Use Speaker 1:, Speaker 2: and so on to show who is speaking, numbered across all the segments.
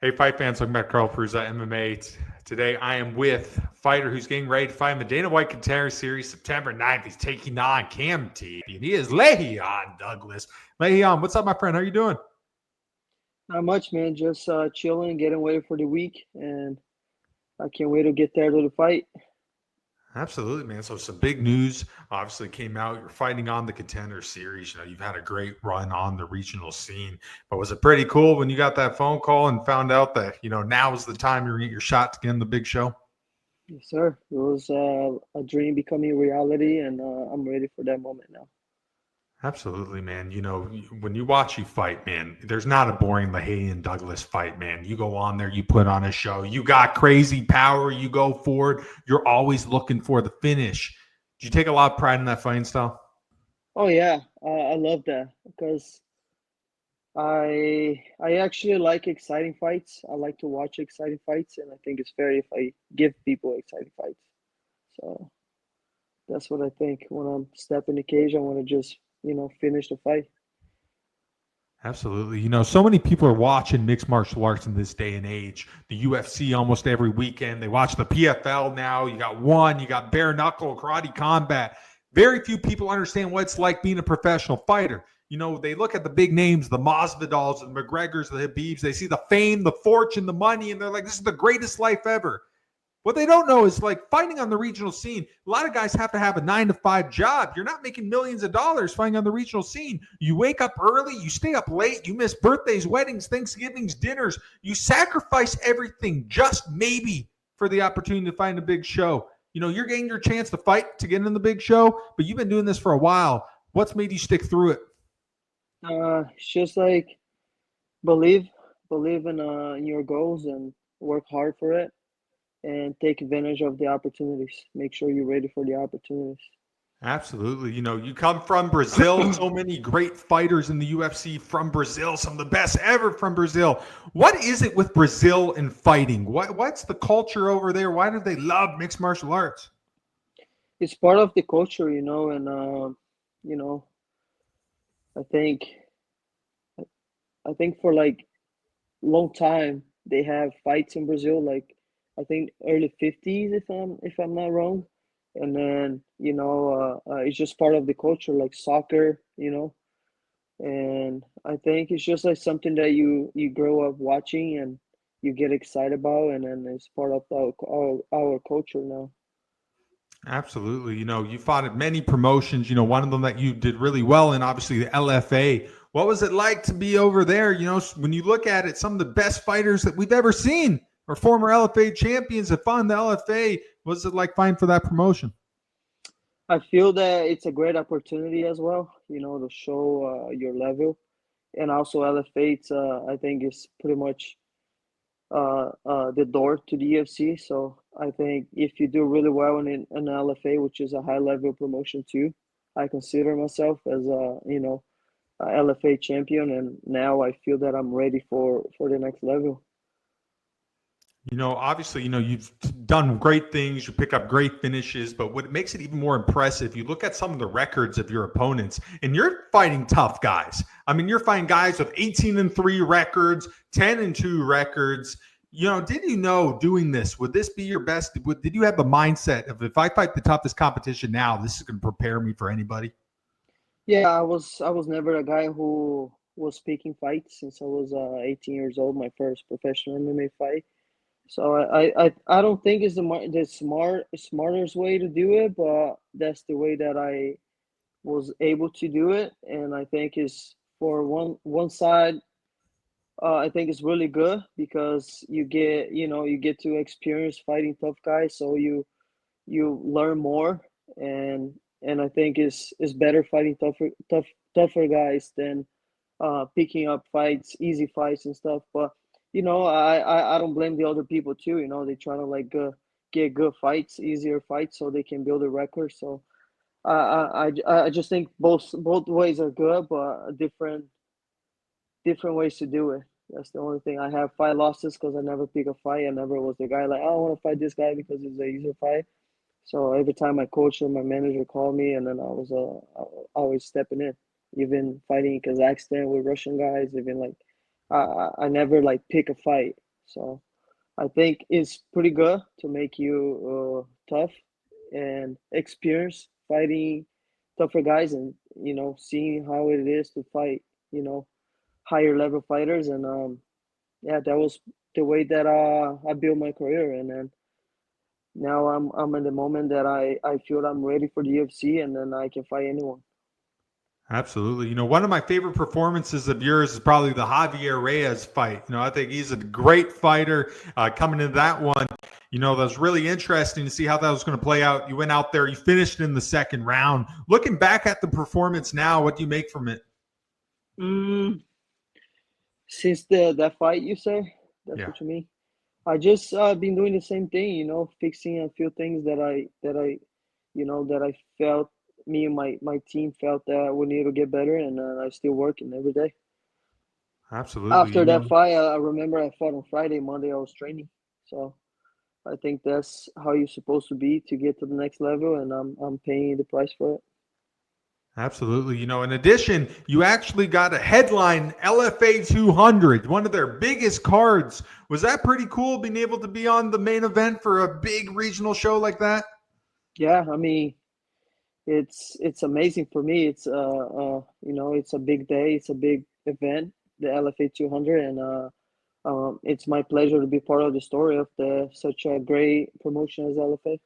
Speaker 1: Hey, fight fans, welcome back to Carl Prusa MMA. Today, I am with a fighter who's getting ready to fight in the Dana White Contender Series September 9th. He's taking on Cam Teague, and he is Lerryan Douglas. Lerryan, what's up, my friend? How are you doing?
Speaker 2: Not much, man. Just chilling, getting ready for the week, and I can't wait to get there to the fight.
Speaker 1: Absolutely, man. So some big news obviously came out. You're fighting on the Contender Series. You've had a great run on the regional scene. But was it pretty cool when you got that phone call and found out that, now is the time you're going to get your shot to get in the big show?
Speaker 2: Yes, sir. It was a dream becoming reality, and I'm ready for that moment now.
Speaker 1: Absolutely, man. When you watch you fight, man, there's not a boring Lerryan Douglas fight, man. You go on there, you put on a show, you got crazy power, you go forward, you're always looking for the finish. Do you take a lot of pride in that fighting style?
Speaker 2: Oh yeah, I love that because I actually like exciting fights. I like to watch exciting fights, and I think it's fair if I give people exciting fights. So that's what I think when I'm stepping the cage. I want to just finish the fight.
Speaker 1: Absolutely. So many people are watching mixed martial arts in this day and age. The UFC almost every weekend. They watch the PFL now. You got you got bare knuckle, karate combat. Very few people understand what it's like being a professional fighter. They look at the big names, the Masvidals, the McGregors, the Habibs. They see the fame, the fortune, the money, and they're like, this is the greatest life ever. What they don't know is like fighting on the regional scene. A lot of guys have to have a 9 to 5 job. You're not making millions of dollars fighting on the regional scene. You wake up early, you stay up late, you miss birthdays, weddings, Thanksgivings, dinners. You sacrifice everything just maybe for the opportunity to find a big show. You're getting your chance to fight to get in the big show, but you've been doing this for a while. What's made you stick through it?
Speaker 2: It's just like believe believe in your goals and work hard for it and take advantage of the opportunities. Make sure you're ready for the opportunities.
Speaker 1: Absolutely. You come from Brazil, so many great fighters in the UFC from Brazil, some of the best ever from Brazil. What is it with Brazil and fighting? What's the culture over there? Why do they love mixed martial arts?
Speaker 2: It's part of the culture, and you know, I think I think for like long time they have fights in Brazil, like I think early 50s if I'm not wrong. And then, it's just part of the culture, like soccer, and I think it's just like something that you grow up watching and you get excited about, and then it's part of our culture now.
Speaker 1: Absolutely. You fought at many promotions, one of them that you did really well in, obviously the LFA. What was it like to be over there? When you look at it, some of the best fighters that we've ever seen are former LFA champions that fought in the LFA. What was it like fighting for that promotion?
Speaker 2: I feel that it's a great opportunity as well, to show your level, and also LFA. I think it's pretty much the door to the UFC. So I think if you do really well in an LFA, which is a high level promotion too, I consider myself as a LFA champion, and now I feel that I'm ready for the next level.
Speaker 1: Obviously, you've done great things. You pick up great finishes, but what makes it even more impressive, you look at some of the records of your opponents, and you're fighting tough guys. I mean, you're fighting guys with 18-3 records, 10-2 records. Did you know doing this, would this be your best? Did you have the mindset of if I fight the toughest competition now, this is going to prepare me for anybody?
Speaker 2: Yeah, I was never a guy who was picking fights since I was 18 years old. My first professional MMA fight. So I don't think it's the smartest way to do it, but that's the way that I was able to do it, and I think is for one side. I think it's really good because you get to experience fighting tough guys, so you learn more, and and I think it's better fighting tougher guys than picking up fights, easy fights and stuff. But I don't blame the other people too. They try to like get good fights, easier fights, so they can build a record. So I just think both ways are good, but different ways to do it. That's the only thing. I have five losses because I never pick a fight. I never was the guy like, oh, I want to fight this guy because it's a easier fight. So every time my coach or my manager called me, and then always stepping in, even fighting in Kazakhstan with Russian guys. Even like I never like pick a fight. So I think it's pretty good to make you tough and experience fighting tougher guys, and seeing how it is to fight you know higher level fighters. And yeah, that was the way that I built my career. And then now I'm in the moment that I feel I'm ready for the UFC, and then I can fight anyone.
Speaker 1: Absolutely. One of my favorite performances of yours is probably the Javier Reyes fight. I think he's a great fighter coming into that one. That was really interesting to see how that was going to play out. You went out there, you finished in the second round. Looking back at the performance now, what do you make from it?
Speaker 2: Mm, since that fight, you say, that's
Speaker 1: Yeah.
Speaker 2: what you mean. I just been doing the same thing, fixing a few things that I felt, me and my team felt that we need to get better, and I still working every day.
Speaker 1: Absolutely.
Speaker 2: After that fight, I remember I fought on Friday. Monday I was training, so I think that's how you're supposed to be to get to the next level, and I'm paying the price for it.
Speaker 1: Absolutely. In addition, you actually got a headline LFA 200, one of their biggest cards. Was that pretty cool being able to be on the main event for a big regional show like that?
Speaker 2: Yeah, I mean, it's amazing for me. It's a big day. It's a big event, the LFA 200, and it's my pleasure to be part of the story of such a great promotion as LFA.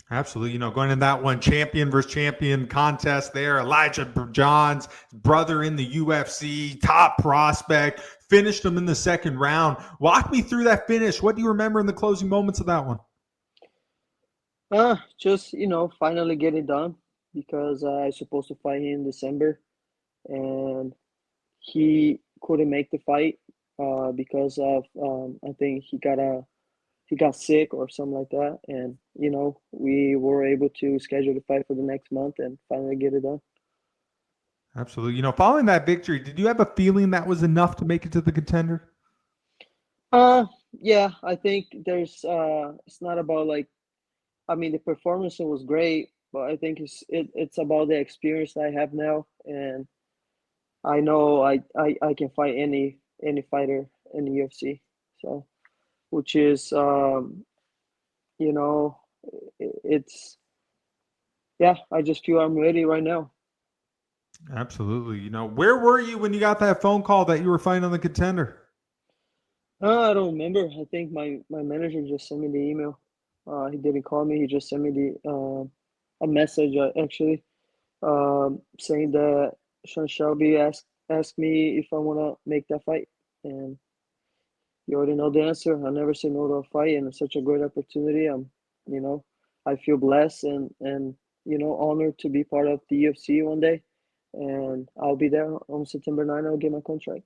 Speaker 1: Absolutely. Going in that one, champion versus champion contest there. Elijah John's brother in the UFC, top prospect, finished him in the second round. Walk me through that finish. What do you remember in the closing moments of that one?
Speaker 2: Just finally get it done, because I was supposed to fight him in December, and he couldn't make the fight because of I think he got sick or something like that, and we were able to schedule the fight for the next month and finally get it done.
Speaker 1: Absolutely. Following that victory, did you have a feeling that was enough to make it to the Contender?
Speaker 2: Uh, yeah, I think it's not about like, I mean, the performance was great, but I think it's about the experience I have now, and I know I can fight any fighter in the UFC. So, which is you know, it's yeah, I just feel I'm ready right now.
Speaker 1: Absolutely. Where were you when you got that phone call that you were fighting on the Contender?
Speaker 2: I don't remember. I think my manager just sent me the email. He didn't call me. He just sent me a message actually, saying that Sean Shelby asked me if I wanna make that fight, and you already know the answer. I never say no to a fight, and it's such a great opportunity. You know, I feel blessed and honored to be part of the UFC one day, and I'll be there on September 9th. I'll get my contract.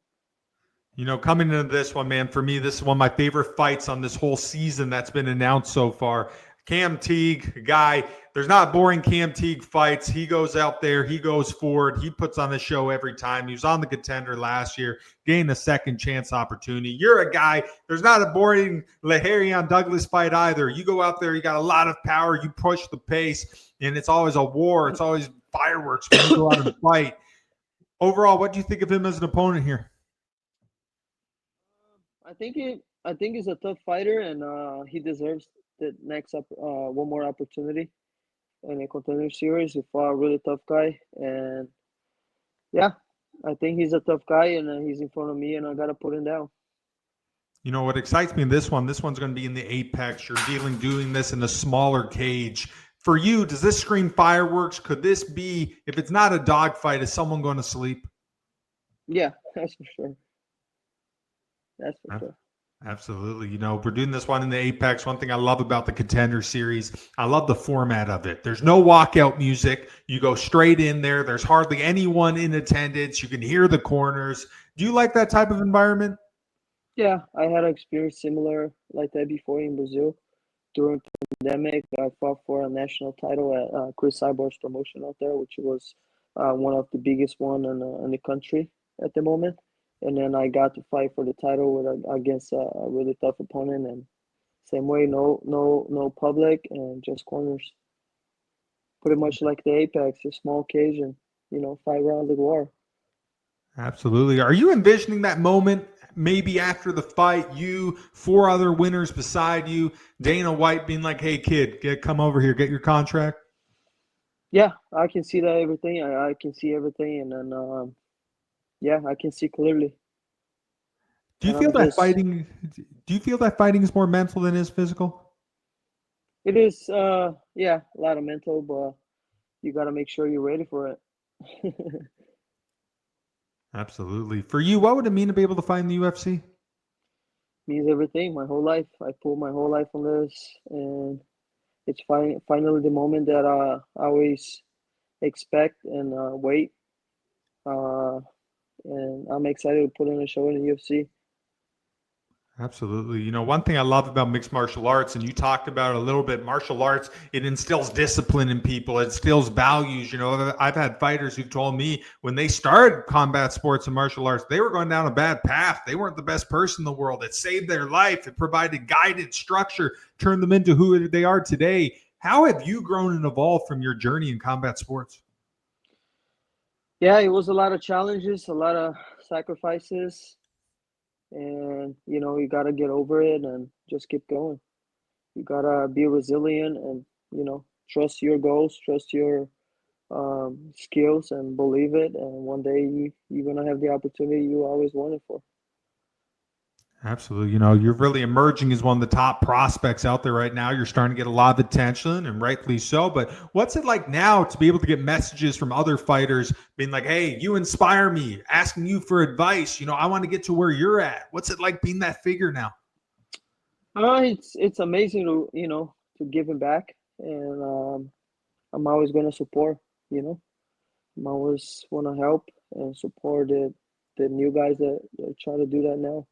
Speaker 1: Coming into this one, man, for me, this is one of my favorite fights on this whole season that's been announced so far. Cam Teague, a guy, there's not boring Cam Teague fights. He goes out there, he goes forward, he puts on a show every time. He was on the Contender last year, gained a second chance opportunity. You're a guy, there's not a boring Lerryan Douglas fight either. You go out there, you got a lot of power, you push the pace, and it's always a war. It's always fireworks when you go out and fight. Overall, what do you think of him as an opponent here?
Speaker 2: I think he's a tough fighter, and he deserves the next up one more opportunity in a Contender series. He fought a really tough guy, and yeah, I think he's a tough guy, and he's in front of me, and I gotta put him down.
Speaker 1: What excites me in this one's going to be in the apex. You're doing this in a smaller cage. For you, does this scream fireworks? Could this be, if it's not a dogfight, is someone going to sleep?
Speaker 2: Yeah, that's for sure. That's for sure.
Speaker 1: Absolutely. We're doing this one in the apex. One thing I love about the Contender series, I love the format of it. There's no walkout music. You go straight in there. There's hardly anyone in attendance. You can hear the corners. Do you like that type of environment?
Speaker 2: Yeah, I had an experience similar like that before in Brazil. During the pandemic, I fought for a national title at Chris Cyborg's promotion out there, which was one of the biggest one in the country at the moment. And then I got to fight for the title against a really tough opponent. And same way, no public and just corners. Pretty much like the Apex, a small cage and 5 rounds of war.
Speaker 1: Absolutely. Are you envisioning that moment maybe after the fight, you, four other winners beside you, Dana White being like, hey, kid, come over here, get your contract?
Speaker 2: Yeah, I can see that everything. I can see everything, and then yeah, I can see clearly.
Speaker 1: Do you
Speaker 2: And
Speaker 1: feel
Speaker 2: I'm
Speaker 1: that
Speaker 2: just,
Speaker 1: fighting do you feel that fighting is more mental than it is physical?
Speaker 2: it is, yeah, a lot of mental, but you got to make sure you're ready for it.
Speaker 1: Absolutely. For you, what would it mean to be able to fight in the UFC?
Speaker 2: Means everything. My whole life, I put my whole life on this, and it's finally the moment that I always expect and wait. Uh, and I'm excited to put in a show in the UFC.
Speaker 1: Absolutely. One thing I love about mixed martial arts, and you talked about it a little bit, martial arts, it instills discipline in people. It instills values. I've had fighters who've told me when they started combat sports and martial arts, they were going down a bad path. They weren't the best person in the world. It saved their life. It provided guided structure, turned them into who they are today. How have you grown and evolved from your journey in combat sports?
Speaker 2: Yeah, it was a lot of challenges, a lot of sacrifices, and you gotta get over it and just keep going. You gotta be resilient and trust your goals, trust your skills, and believe it. And one day you're gonna have the opportunity you always wanted for.
Speaker 1: Absolutely. You're really emerging as one of the top prospects out there right now. You're starting to get a lot of attention, and rightfully so. But what's it like now to be able to get messages from other fighters being like, hey, you inspire me, asking you for advice? I want to get to where you're at. What's it like being that figure now?
Speaker 2: It's amazing to give him back, and I'm always gonna support. You know, I'm always wanna help and support the new guys that try to do that now.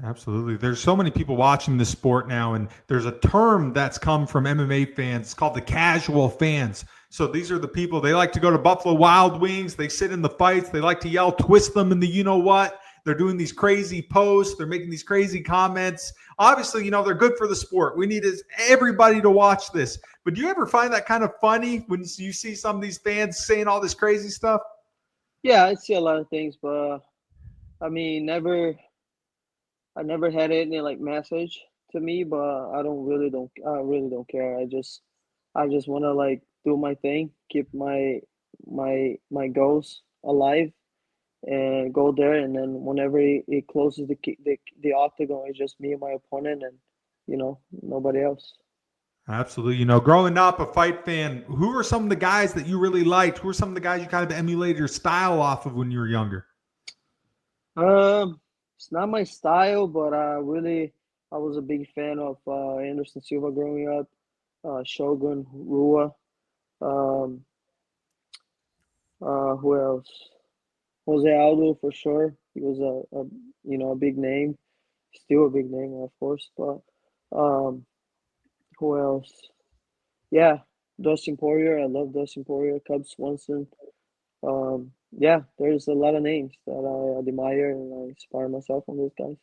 Speaker 1: Absolutely. There's so many people watching this sport now, and there's a term that's come from MMA fans. It's called the casual fans. So these are the people, they like to go to Buffalo Wild Wings. They sit in the fights. They like to yell, twist them in the you know what. They're doing these crazy posts. They're making these crazy comments. Obviously, they're good for the sport. We need everybody to watch this. But do you ever find that kind of funny when you see some of these fans saying all this crazy stuff?
Speaker 2: Yeah, I see a lot of things, but I mean, I never had any like message to me, but I really don't care. I just want to like do my thing, keep my goals alive, and go there. And then whenever it closes the octagon, it's just me and my opponent, and nobody else.
Speaker 1: Absolutely. Growing up a fight fan, who are some of the guys that you really liked? Who are some of the guys you kind of emulated your style off of when you were younger?
Speaker 2: It's not my style, but I was a big fan of Anderson Silva growing up, Shogun Rua. Um, who else? Jose Aldo for sure. He was a big name, still a big name, of course. But um, who else? Yeah, Dustin Poirier. I love Dustin Poirier. Cub Swanson. Yeah, there's a lot of names that I admire and I inspire myself on those guys.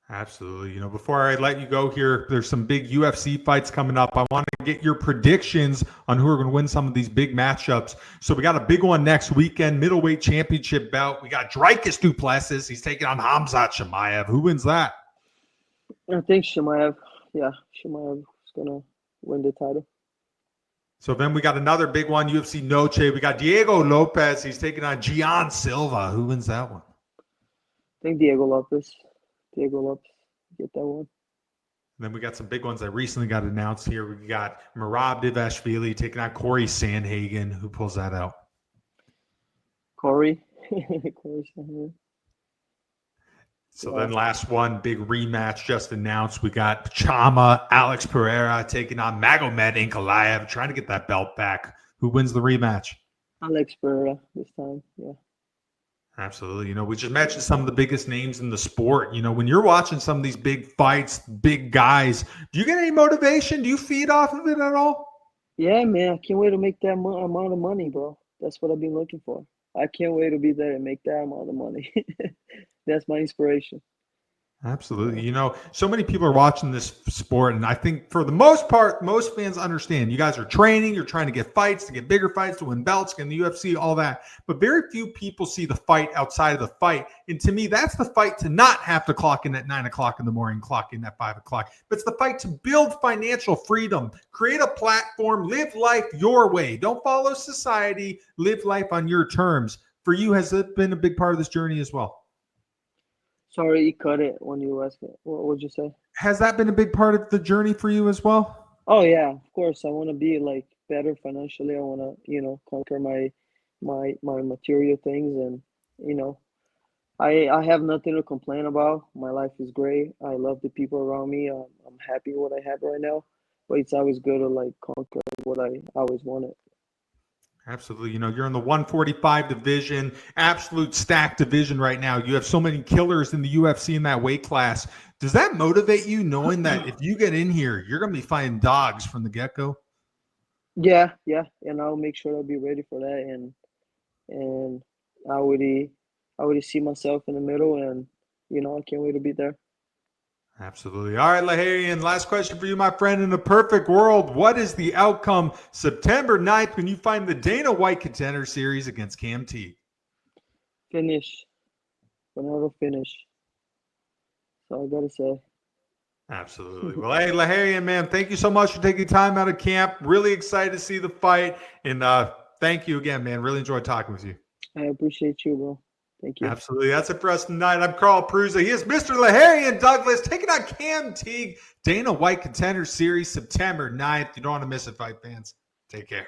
Speaker 1: Absolutely. Before I let you go here, there's some big UFC fights coming up. I want to get your predictions on who are going to win some of these big matchups. So we got a big one next weekend, middleweight championship bout. We got Dricus Duplessis. He's taking on Hamzat Chimaev. Who wins that?
Speaker 2: I think Shimaev. Yeah, Shimaev is gonna win the title.
Speaker 1: So then we got another big one, UFC Noche. We got Diego Lopez. He's taking on Gian Silva. Who wins that one?
Speaker 2: I think Diego Lopez. Diego Lopez. Get that one.
Speaker 1: And then we got some big ones that recently got announced here. We got Merab Dvalishvili taking on Corey Sandhagen. Who pulls that out?
Speaker 2: Corey. Corey Sandhagen.
Speaker 1: So then last one, big rematch just announced. We got Chama, Alex Pereira taking on Magomed Ankalaev, trying to get that belt back. Who wins the rematch?
Speaker 2: Alex Pereira this time. Yeah.
Speaker 1: Absolutely. We just mentioned some of the biggest names in the sport. When you're watching some of these big fights, big guys, do you get any motivation? Do you feed off of it at all?
Speaker 2: Yeah, man. I can't wait to make that amount of money, bro. That's what I've been looking for. I can't wait to be there and make that amount of money. That's my inspiration.
Speaker 1: Absolutely. You know, so many people are watching this sport, and I think for the most part, most fans understand you guys are training, you're trying to get fights, to get bigger fights, to win belts, get in the UFC, all that. But very few people see the fight outside of the fight. And to me, that's the fight to not have to clock in at 9 o'clock in the morning, clock in at 5 o'clock. But it's the fight to build financial freedom, create a platform, live life your way. Don't follow society, live life on your terms. For you, has it been a big part of this journey as well?
Speaker 2: Sorry, you cut it when you asked me. What would you say?
Speaker 1: Has that been a big part of the journey for you as well?
Speaker 2: Oh yeah, of course. I want to be like better financially. I want to, conquer my material things, and you know, I have nothing to complain about. My life is great. I love the people around me. I'm happy with what I have right now. But it's always good to like conquer what I always wanted.
Speaker 1: Absolutely. You know, you're in the 145 division, absolute stacked division right now. You have so many killers in the UFC in that weight class. Does that motivate you knowing that if you get in here, you're going to be fighting dogs from the get-go?
Speaker 2: Yeah, yeah, and I'll make sure I'll be ready for that, and I already see myself in the middle, and I can't wait to be there.
Speaker 1: Absolutely. All right, Lerryan, last question for you, my friend. In a perfect world, what is the outcome September 9th when you find the Dana White Contender Series against Cam Teague?
Speaker 2: Finish, whenever finish. So I gotta say.
Speaker 1: Absolutely. Well, hey, Lerryan, man, thank you so much for taking time out of camp. Really excited to see the fight. And thank you again, man. Really enjoyed talking with you.
Speaker 2: I appreciate you, bro. Thank you.
Speaker 1: Absolutely. That's it for us tonight. I'm Carl Prusa. He is Mr. Lerryan Douglas taking on Cam Teague. Dana White Contender Series, September 9th. You don't want to miss it, fight fans. Take care.